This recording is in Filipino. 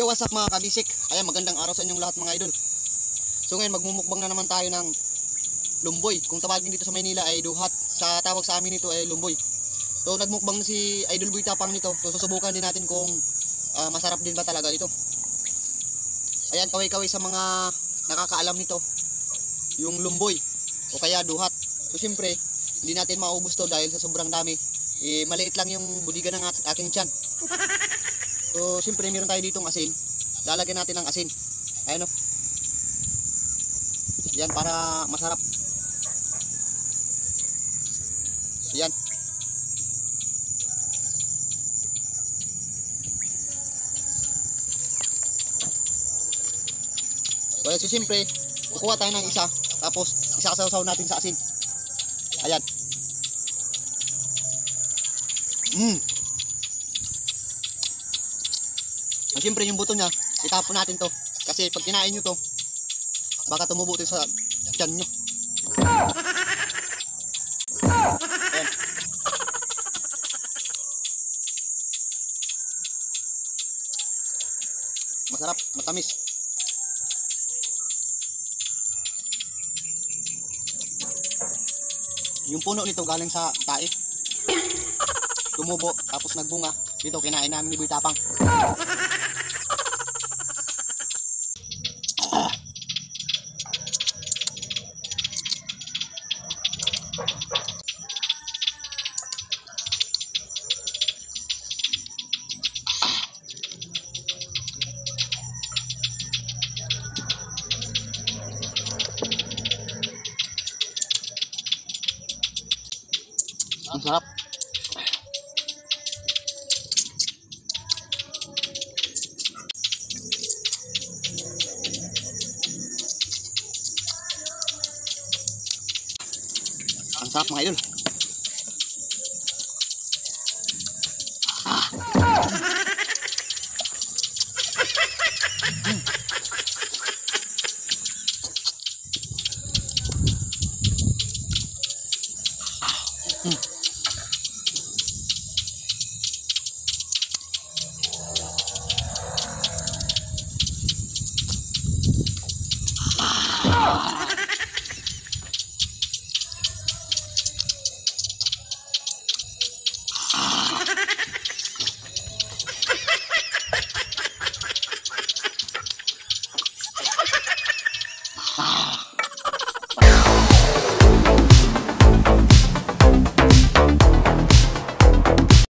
what's up mga kabisik? Ayan, magandang araw sa inyong lahat mga idol. So ngayon magmumukbang na naman tayo ng lumboy. Kung tawagin dito sa Maynila ay duhat. Sa tawag sa amin ito ay lumboy. So nagmukbang na si Idol Boy Tapang nito. So susubukan din natin kung masarap din ba talaga ito. Ayan, kaway-kaway sa mga nakakaalam nito, yung lumboy o kaya duhat. So siyempre hindi natin maubos to dahil sa sobrang dami. Maliit lang yung budiga ng aking tiyan. So siyempre meron tayo ditong asin. Lalagyan natin ng asin. Ayan o. Yan para masarap. Yan. So siyempre kukuha tayo ng isa, tapos isasaw-saw natin sa asin. Ayan. At siyempre yung buto niya, itapon natin to. Kasi pag kinain nyo to, baka tumubo ito sa tiyan nyo. Ayan. Masarap, matamis. Yung puno nito galing sa tae. Tumubo, tapos nagbunga. Dito kinain namin ni Boy Tapang. Ang sarap. Ang sarap mga idol.